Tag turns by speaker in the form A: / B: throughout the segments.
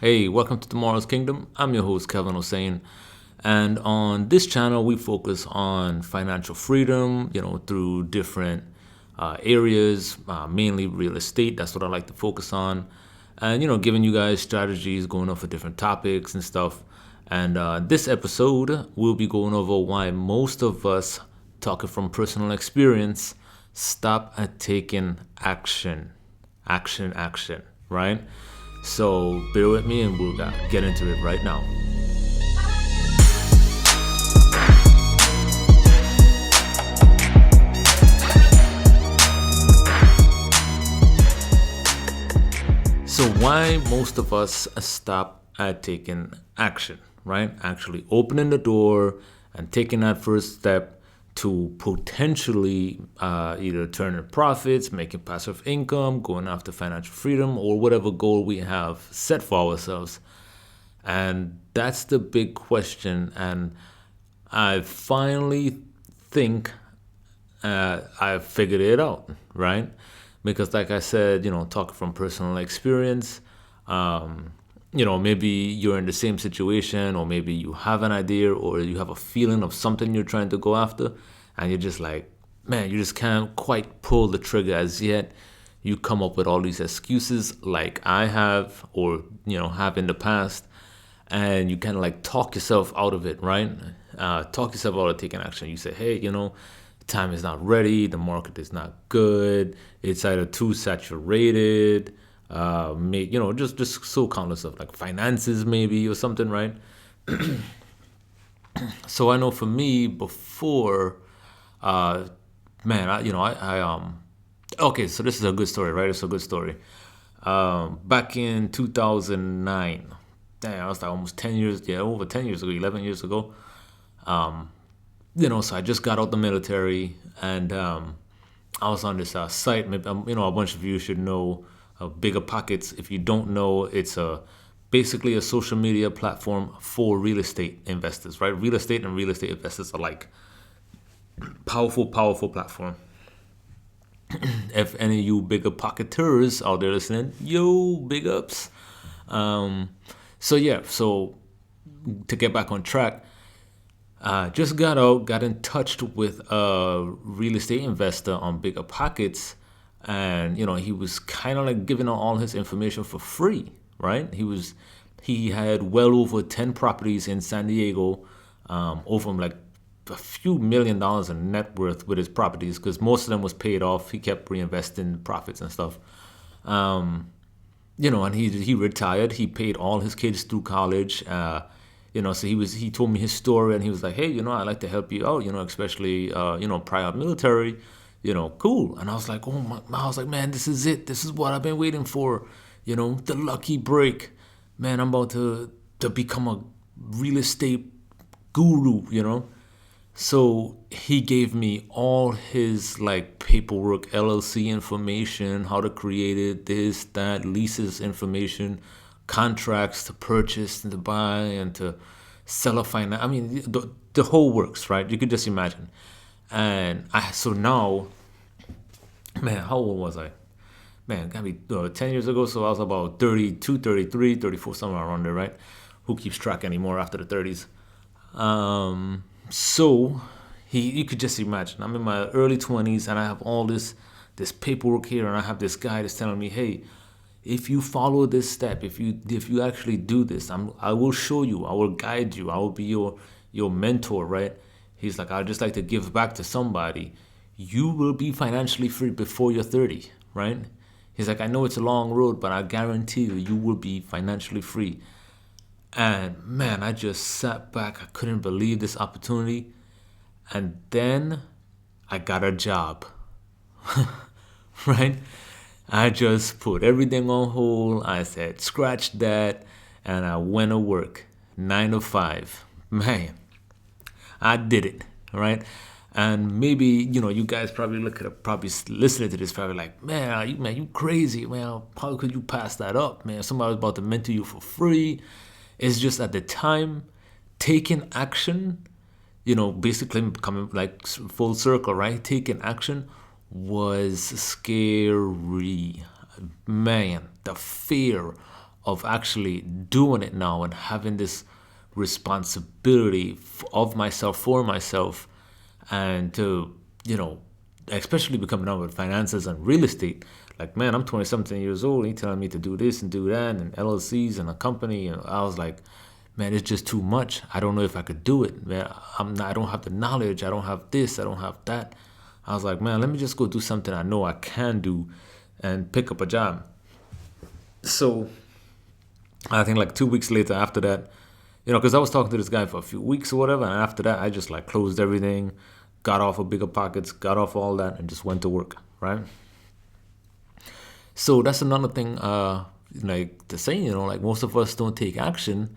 A: Hey, welcome to Tomorrow's Kingdom. I'm your host, Kelvin Hussein. And on this channel, we focus on financial freedom, through different areas, mainly real estate. That's what I like to focus on. And, giving you guys strategies, going over different topics and stuff. And this episode, we'll be going over why most of us, talking from personal experience, stop at taking action. Action, right? So bear with me and we'll get into it right now. So why most of us stop at taking action, right? Actually opening the door and taking that first step to potentially either turning profits, making passive income, going after financial freedom, or whatever goal we have set for ourselves. And that's the big question. And I finally think I've figured it out, right? Because, like I said, talking from personal experience, maybe you're in the same situation, or maybe you have an idea, or you have a feeling of something you're trying to go after, and you're just like, man, you just can't quite pull the trigger as yet. You come up with all these excuses, like I have, or have in the past, and you kind of like talk yourself out of it, right? Talk yourself out of taking action. You say, hey, time is not ready, the market is not good, it's either too saturated, just so countless of like finances maybe or something, right? So I know for me before, uh, man, okay, so this is a good story, right? It's a good story. Back in 2009, damn, I was like almost 10 years, yeah, over 10 years ago, 11 years ago. So I just got out the military, and I was on this site. Maybe, a bunch of you should know Bigger Pockets. If you don't know, it's basically a social media platform for real estate investors, right? Real estate and real estate investors are like powerful platform. If any of you bigger pocketers out there listening, yo, big ups. So to get back on track, just got in touch with a real estate investor on Bigger Pockets, and he was kind of like giving out all his information for free, right? He had well over 10 properties in San Diego, over like a few $1 million in net worth with his properties because most of them was paid off. He kept reinvesting profits and stuff. And he retired. He paid all his kids through college. So he told me his story, and he was like, hey, I'd like to help you out, especially prior military, cool. And I was like, I was like, man, this is it. This is what I've been waiting for, the lucky break. Man, I'm about to become a real estate guru. So he gave me all his like paperwork, LLC information, how to create it, this, that, leases information, contracts to purchase and to buy and to sell a finance. I mean, the whole works, right? You could just imagine. And so now, man, how old was I? Man, gotta be 10 years ago. So I was about 32, 33, 34, somewhere around there, right? Who keeps track anymore after the 30s? So you could just imagine. I'm in my early 20s and I have all this paperwork here, and I have this guy that's telling me, hey, if you follow this step, if you actually do this, I will show you, I will guide you, I will be your mentor, right? He's like, I'd just like to give back to somebody. You will be financially free before you're 30, right? He's like, I know it's a long road, but I guarantee you will be financially free. And man, I just sat back. I couldn't believe this opportunity. And then I got a job, right? I just put everything on hold. I said, scratch that. And I went to work 9 to 5. Man, I did it, right? And maybe, you guys probably probably listening to this, probably like, man, you crazy, man. How could you pass that up, man? Somebody was about to mentor you for free. It's just at the time, taking action, basically coming like full circle, right? Taking action was scary. Man, the fear of actually doing it now and having this responsibility of myself for myself, and to, especially becoming out with finances and real estate. Like, man, I'm 20 something years old. He telling me to do this and do that and LLCs and a company. And I was like, man, it's just too much. I don't know if I could do it. Man, I don't have the knowledge. I don't have this. I don't have that. I was like, man, let me just go do something I know I can do and pick up a job. So I think like 2 weeks later after that, because I was talking to this guy for a few weeks or whatever. And after that, I just like closed everything, got off of Bigger Pockets, got off all that, and just went to work, right? So that's another thing, like to say, like most of us don't take action,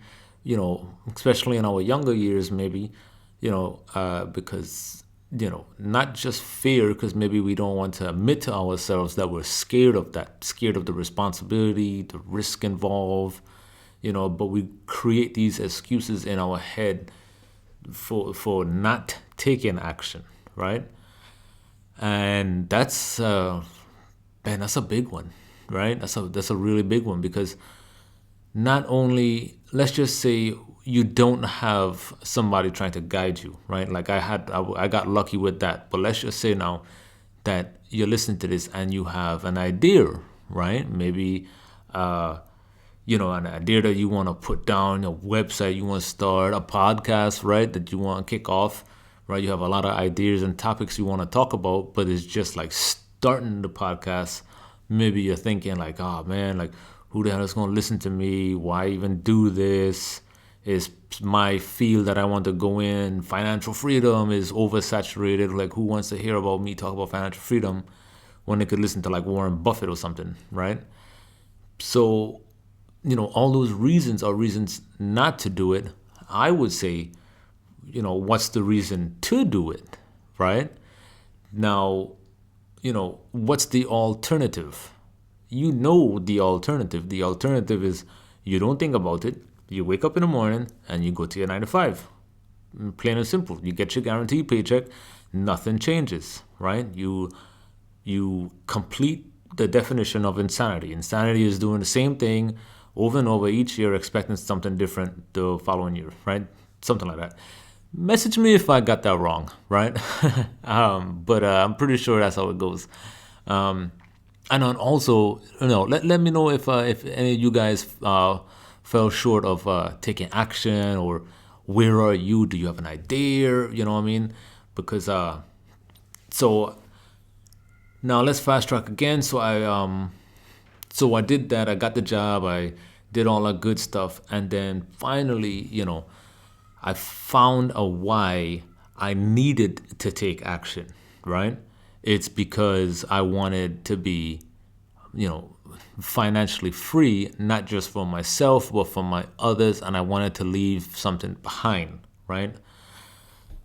A: especially in our younger years, maybe, because, not just fear, because maybe we don't want to admit to ourselves that we're scared of that, scared of the responsibility, the risk involved, but we create these excuses in our head for not taking action, right? And that's man, that's a big one, right? That's a really big one, because not only, let's just say you don't have somebody trying to guide you, right? Like I got lucky with that. But let's just say now that you're listening to this and you have an idea, right? Maybe an idea that you want to put down, a website you want to start, a podcast, right, that you want to kick off, right? You have a lot of ideas and topics you want to talk about, but it's just like starting the podcast. Maybe you're thinking like, oh man, like who the hell is going to listen to me? Why even do this? Is my field that I want to go in, financial freedom, is oversaturated. Like, who wants to hear about me talk about financial freedom when they could listen to like Warren Buffett or something, right? So, all those reasons are reasons not to do it. I would say, what's the reason to do it, right? Now, what's the alternative? The alternative. The alternative is you don't think about it. You wake up in the morning and you go to your 9 to 5. Plain and simple. You get your guaranteed paycheck. Nothing changes, right? You complete the definition of insanity. Insanity is doing the same thing over and over each year, expecting something different the following year, right? Something like that. Message me if I got that wrong, right? But I'm pretty sure that's how it goes. And then also, let me know if any of you guys fell short of taking action, or where are you? Do you have an idea? You know what I mean? Because so now let's fast track again. So I did that. I got the job. I did all that good stuff, and then finally, I found a why I needed to take action. Right? It's because I wanted to be, financially free, not just for myself, but for my others, and I wanted to leave something behind, right?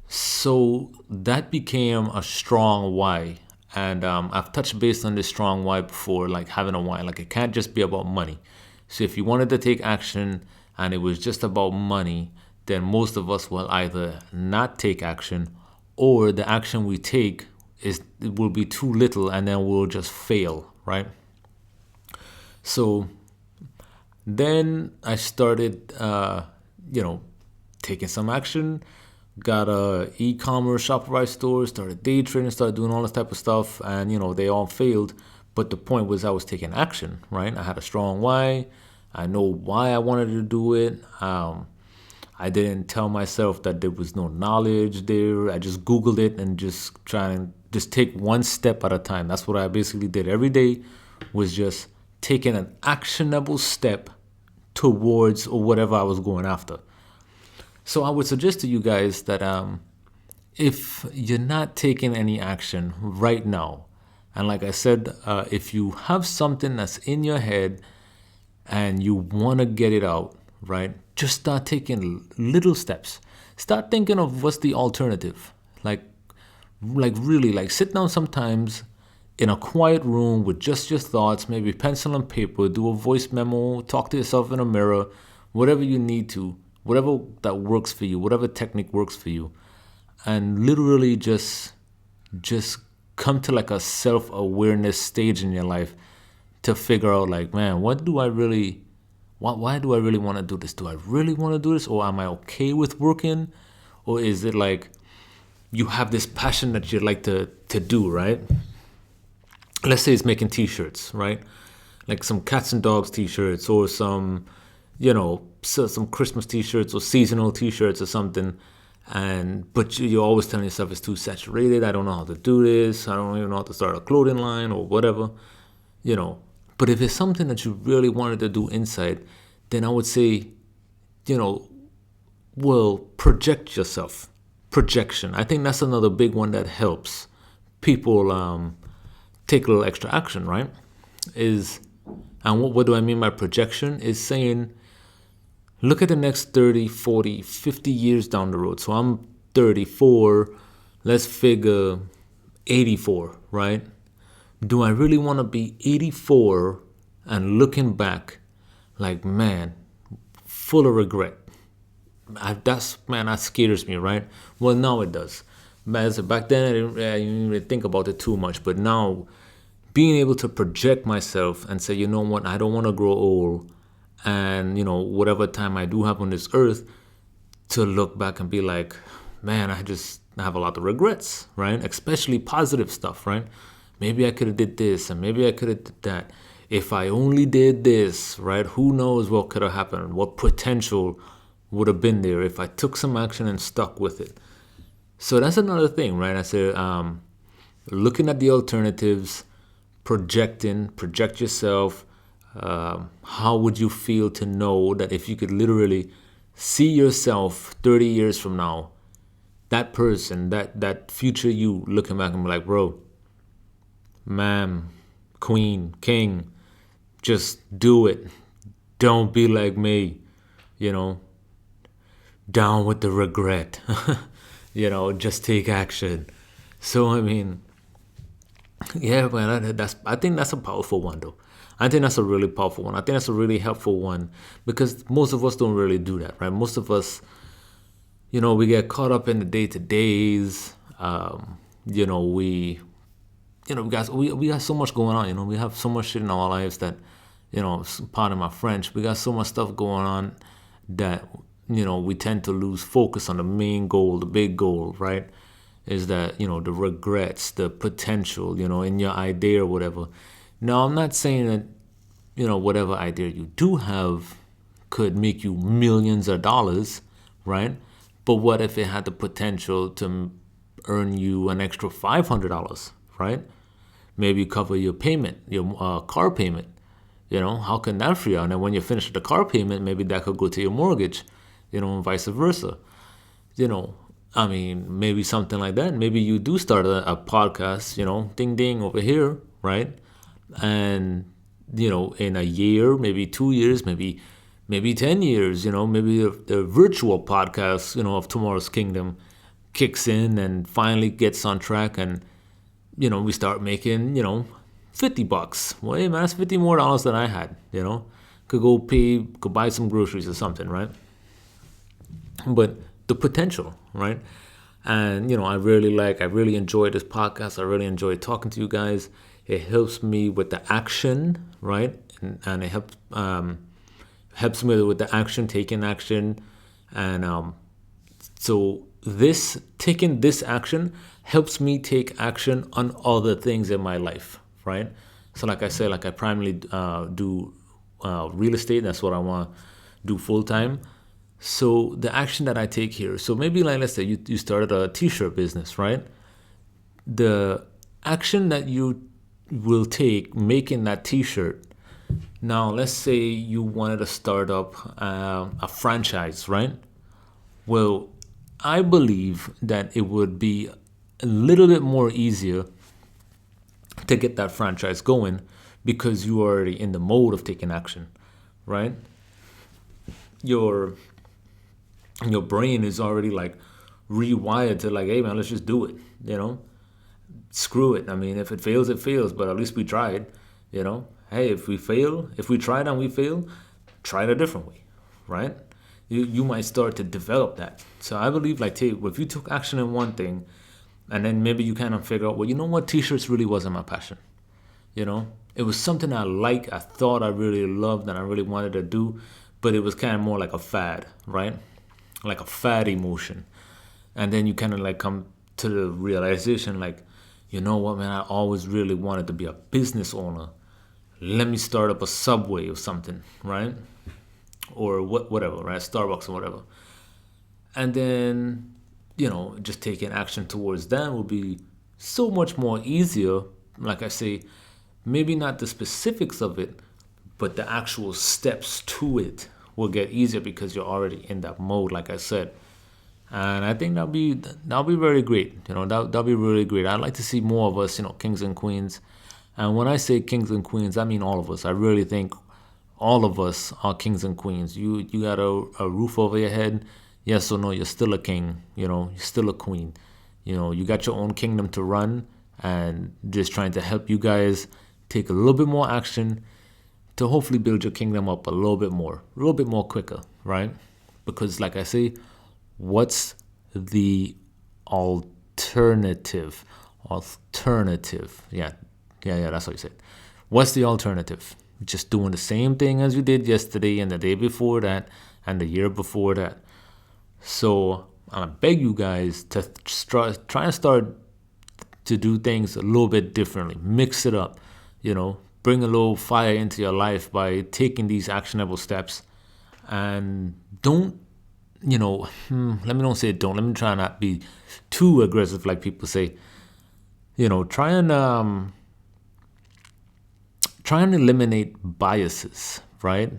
A: So that became a strong why. And I've touched base on this strong why before, like having a why. Like, it can't just be about money. So if you wanted to take action and it was just about money, then most of us will either not take action, or the action we take it will be too little, and then we'll just fail, right? So then I started, taking some action, got a e-commerce Shopify store, started day trading, started doing all this type of stuff, and, they all failed. But the point was I was taking action, right? I had a strong why. I know why I wanted to do it. I didn't tell myself that there was no knowledge there. I just Googled it and just try and just take one step at a time. That's what I basically did every day, was just taking an actionable step towards or whatever I was going after. So I would suggest to you guys that if you're not taking any action right now, and like I said, if you have something that's in your head and you want to get it out, right, just start taking little steps. Start thinking of what's the alternative. Like really, like sit down sometimes in a quiet room with just your thoughts, maybe pencil and paper, do a voice memo, talk to yourself in a mirror, whatever you need to, whatever that works for you, whatever technique works for you, and literally just come to like a self-awareness stage in your life to figure out like, man, what do I really why do I really want to do this? Do I really want to do this, or am I okay with working, or is it like you have this passion that you like to do, right? Let's say it's making t-shirts, right? Like some cats and dogs t-shirts, or some, some Christmas t-shirts or seasonal t-shirts or something. And but you're always telling yourself it's too saturated. I don't know how to do this. I don't even know how to start a clothing line or whatever, you know. But if it's something that you really wanted to do inside, then I would say, you know, well, project yourself. Projection. I think that's another big one that helps people take a little extra action, right? And what do I mean by projection? Is saying, look at the next 30, 40, 50 years down the road. So I'm 34, let's figure 84, right? Do I really want to be 84 and looking back like, man, full of regret? That scares me, right? Well, now it does. Back then, I didn't really think about it too much, but now being able to project myself and say, you know what, I don't want to grow old, and whatever time I do have on this earth, to look back and be like, man, I have a lot of regrets, right? Especially positive stuff, right? Maybe I could have did this, and maybe I could have did that. If I only did this, right? Who knows what could have happened? What potential would have been there if I took some action and stuck with it. So that's another thing, right? I said, looking at the alternatives, project yourself. How would you feel to know that if you could literally see yourself 30 years from now, that person, that future you looking back and be like, bro, ma'am, queen, king, just do it. Don't be like me, down with the regret. Just take action. So I mean, yeah, man, I think that's a powerful one, though. I think that's a really powerful one. I think that's a really helpful one, because most of us don't really do that, right? Most of us, we get caught up in the day-to-days. We got so much going on. We have so much shit in our lives that, pardon my French, we got so much stuff going on that we tend to lose focus on the main goal, the big goal, right? Is that, the regrets, the potential, in your idea or whatever. Now, I'm not saying that, whatever idea you do have could make you millions of dollars, right? But what if it had the potential to earn you an extra $500, right? Maybe cover your payment, your car payment. How can that free you? And then when you finish the car payment, maybe that could go to your mortgage, and vice versa. I mean, maybe something like that. Maybe you do start a podcast, ding ding over here, right? And, in a year, maybe 2 years, maybe 10 years, maybe the virtual podcast, of Tomorrow's Kingdom kicks in and finally gets on track, and, we start making, $50. Well, hey man, that's $50 more than I had, could buy some groceries or something, right? But the potential, right? And, I really enjoy this podcast. I really enjoy talking to you guys. It helps me with the action, right? And it helps me with the action, taking action. And so taking this action helps me take action on other things in my life, right? So like I said, I primarily do real estate. That's what I want to do full time. So the action that I take here, so maybe let's say you started a t-shirt business, right? The action that you will take making that t-shirt. Now, let's say you wanted to start up a franchise, right? Well, I believe that it would be a little bit more easier to get that franchise going because you are already in the mode of taking action, right? Your brain is already rewired to hey man, let's just do it, screw it. I mean, if it fails, it fails, but at least we tried, hey, if we tried and we fail, try it a different way, right? You might start to develop that. So I believe if you took action in one thing and then maybe you kind of figure out, well, you know what, t-shirts really wasn't my passion, It was something I thought I really loved and I really wanted to do, but it was kind of more like a fad, right? Like a fad emotion. And then you kind of like come to the realization, like, you know what, man, I always really wanted to be a business owner. Let me start up a Subway or something, right? Or whatever, right? Starbucks or whatever. And then, just taking action towards that will be so much more easier. Like I say, maybe not the specifics of it, but the actual steps to it will get easier because you're already in that mode, like I said. And I think that'll be very great. That'll be really great. I'd like to see more of us, kings and queens. And when I say kings and queens, I mean all of us. I really think all of us are kings and queens. You got a roof over your head, yes or no, you're still a king. You're still a queen. You got your own kingdom to run, and just trying to help you guys take a little bit more action to hopefully build your kingdom up a little bit more quicker, right? Because like I say, what's the alternative? Alternative. Yeah, that's what you said. What's the alternative? Just doing the same thing as you did yesterday and the day before that and the year before that. So I beg you guys to try and start to do things a little bit differently. Mix it up, bring a little fire into your life by taking these actionable steps. And don't, let me don't say don't. Let me try not be too aggressive like people say. Try and eliminate biases, right?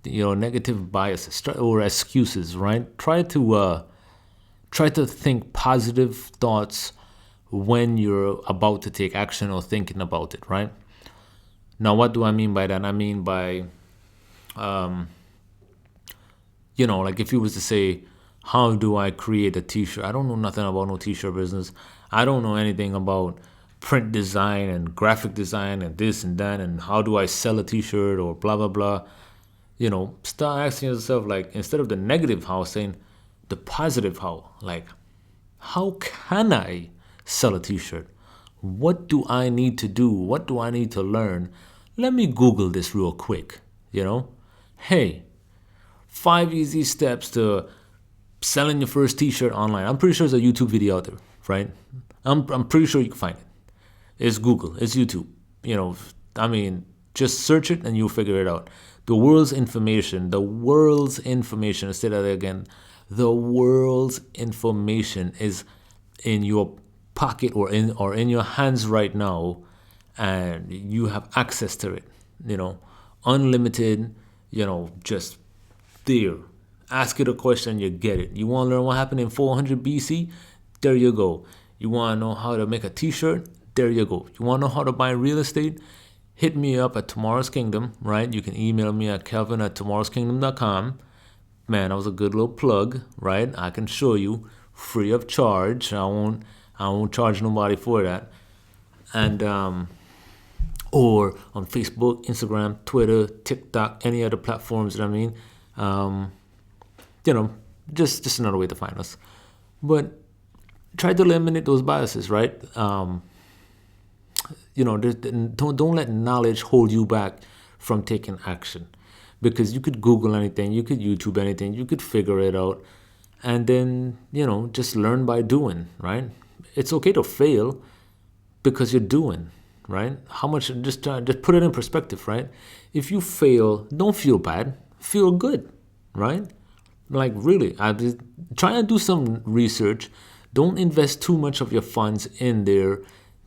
A: Negative biases or excuses, right? Try to think positive thoughts when you're about to take action or thinking about it, right? Now, what do I mean by that? I mean by, like if you was to say, how do I create a t-shirt? I don't know nothing about no t-shirt business. I don't know anything about print design and graphic design and this and that and how do I sell a t-shirt or blah, blah, blah. Start asking yourself, like, instead of the negative how, saying the positive how. Like, how can I sell a t-shirt? What do I need to do? What do I need to learn? Let me Google this real quick, Hey, 5 easy steps to selling your first t-shirt online. I'm pretty sure there's a YouTube video out there, right? I'm pretty sure you can find it. It's Google, it's YouTube. Just search it and you'll figure it out. The world's information, let's say that again. The world's information is in your pocket or in your hands right now, and you have access to it, unlimited, just there. Ask it a question, you get it. You want to learn what happened in 400 BC? There you go. You want to know how to make a t-shirt? There you go. You want to know how to buy real estate? Hit me up at Tomorrow's Kingdom, right? You can email me at kelvin@tomorrowskingdom.com. Man, that was a good little plug, right? I can show you free of charge. I won't charge nobody for that. And or on Facebook, Instagram, Twitter, TikTok, any other platforms that just another way to find us. But try to eliminate those biases, right? Don't let knowledge hold you back from taking action, because you could Google anything, you could YouTube anything, you could figure it out, and then just learn by doing, right? It's okay to fail because you're doing, right? How much? Just put it in perspective, right? If you fail, don't feel bad, feel good, right? Like, really, I just try and do some research. Don't invest too much of your funds in there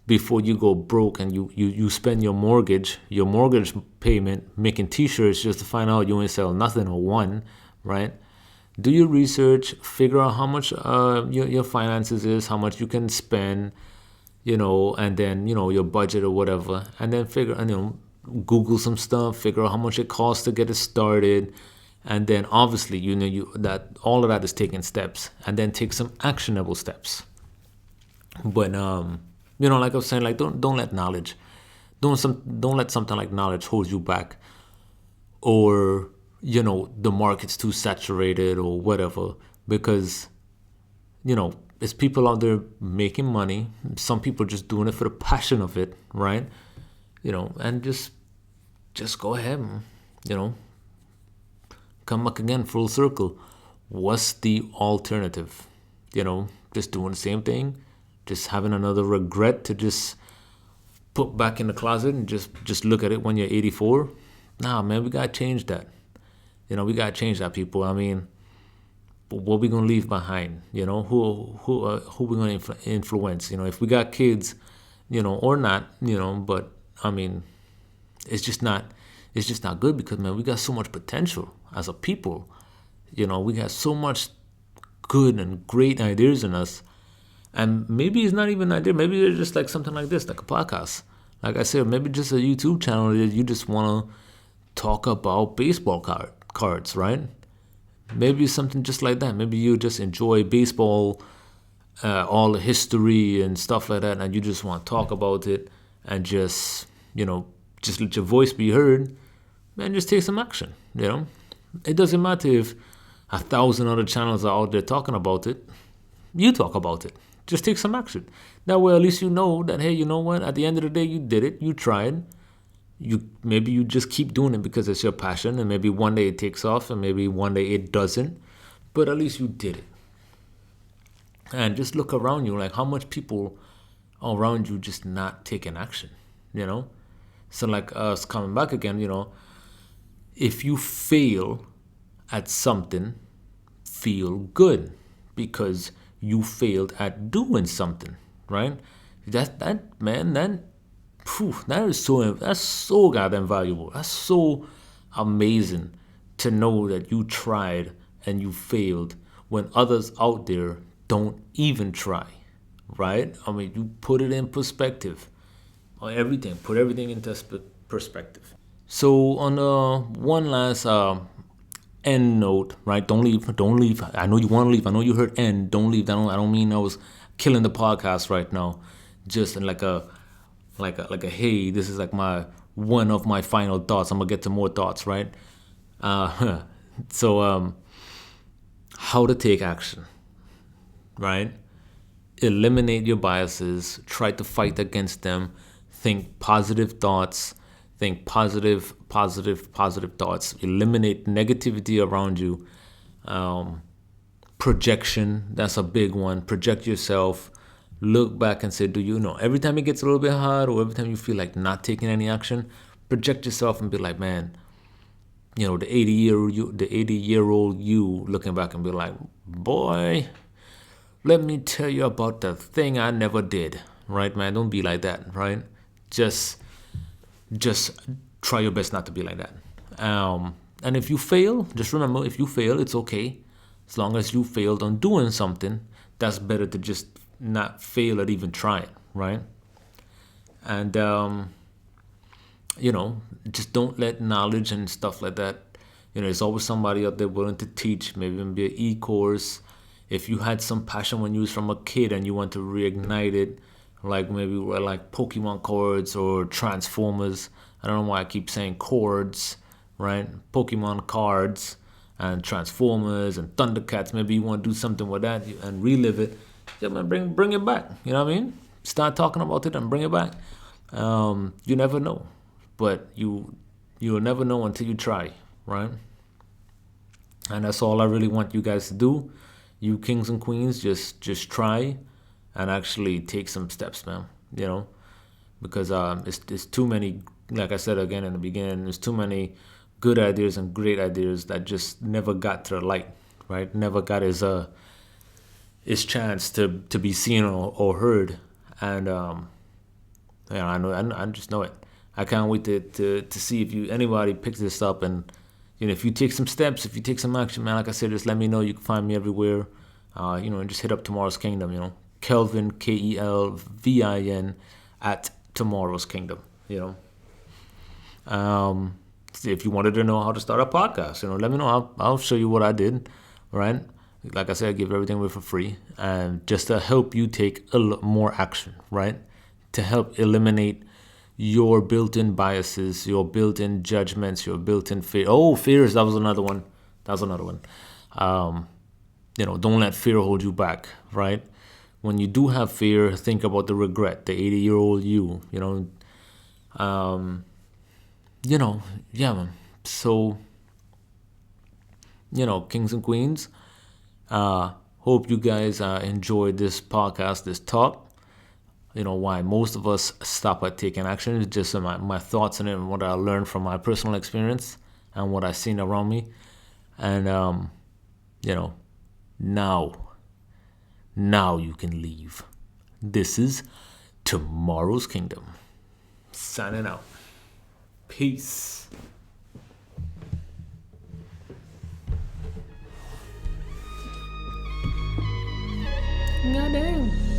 A: before you go broke and you spend your mortgage payment making t-shirts just to find out you ain't sell nothing or one, right? Do your research, figure out how much your finances is, how much you can spend, and then your budget or whatever, and then Google some stuff, figure out how much it costs to get it started. And then obviously, that all of that is taking steps, and then take some actionable steps. But like I was saying, like don't let knowledge, don't let something like knowledge hold you back, or the market's too saturated or whatever, because there's people out there making money. Some people just doing it for the passion of it, right? and just go ahead and, you know, come back again full circle. What's the alternative? Just doing the same thing, just having another regret to just put back in the closet and just look at it when you're 84. Nah, man, we gotta change that. We gotta change that, people. I mean, what we gonna leave behind? Who we gonna influence? If we got kids, or not, but I mean, it's just not it's just not good because, man, we got so much potential as a people. We got so much good and great ideas in us. And maybe it's not even an idea. Maybe it's just like something like this, like a podcast. Like I said, maybe just a YouTube channel that you just want to talk about baseball cards, right? Maybe something just like that. Maybe you just enjoy baseball, all the history and stuff like that, and you just want to talk about it and just let your voice be heard, and just take some action. It doesn't matter if 1,000 other channels are out there talking about it. You talk about it. Just take some action. That way, at least you know that, hey, you know what? At the end of the day, you did it. You tried. Maybe you just keep doing it because it's your passion, and maybe one day it takes off, and maybe one day it doesn't. But at least you did it. And just look around you, like how much people around you just not taking action. So like us coming back again, if you fail at something, feel good because you failed at doing something, right? That's so goddamn valuable. That's so amazing to know that you tried and you failed when others out there don't even try, right? I mean, you put it in perspective. Everything, put everything into perspective. So on one last end note, right? Don't leave. I know you want to leave. I know you heard end. Don't leave. I don't mean I was killing the podcast right now. Just in like a hey, this is like one of my final thoughts. I'm gonna get to more thoughts, right? So how to take action, right? Eliminate your biases. Try to fight against them. Think positive thoughts. Think positive thoughts. Eliminate negativity around you. Projection, that's a big one. Project yourself. Look back and say, do you know? Every time it gets a little bit hard or every time you feel like not taking any action, project yourself and be like, man, the 80-year-old you looking back and be like, boy, let me tell you about the thing I never did. Right, man? Don't be like that, right? Just try your best not to be like that. And if you fail, just remember, if you fail, it's okay. As long as you failed on doing something, that's better to just not fail at even trying, right? And, just don't let knowledge and stuff like that, there's always somebody out there willing to teach, maybe even be an e-course. If you had some passion when you was from a kid and you want to reignite it, like maybe like Pokemon cards or Transformers. I don't know why I keep saying chords, right? Pokemon cards and Transformers and Thundercats. Maybe you want to do something with that and relive it. Yeah, man, bring it back. You know what I mean? Start talking about it and bring it back. You never know, but you'll never know until you try, right? And that's all I really want you guys to do. You kings and queens, just try and actually take some steps, man. Because it's too many. Like I said again in the beginning, there's too many good ideas and great ideas that just never got to the light, right? Never got his chance to be seen or heard. And I just know it. I can't wait to see if anybody picks this up and if you take some steps, if you take some action, man. Like I said, just let me know. You can find me everywhere. And just hit up Tomorrow's Kingdom. Kelvin, KELVIN at Tomorrow's Kingdom. If you wanted to know how to start a podcast, let me know. I'll show you what I did, right? Like I said, I give everything away for free, and just to help you take a lot more action, right? To help eliminate your built-in biases, your built-in judgments, your built-in fear. Oh, fears. That was another one. Don't let fear hold you back, right? When you do have fear, think about the regret, the 80-year-old you. Um, you know, yeah, man. So, kings and queens, hope you guys enjoyed this podcast, this talk. Why most of us stop at taking action is just my thoughts on it and what I learned from my personal experience and what I've seen around me. And, you know, now, now you can leave. This is Tomorrow's Kingdom. Signing out. Peace. Goddamn.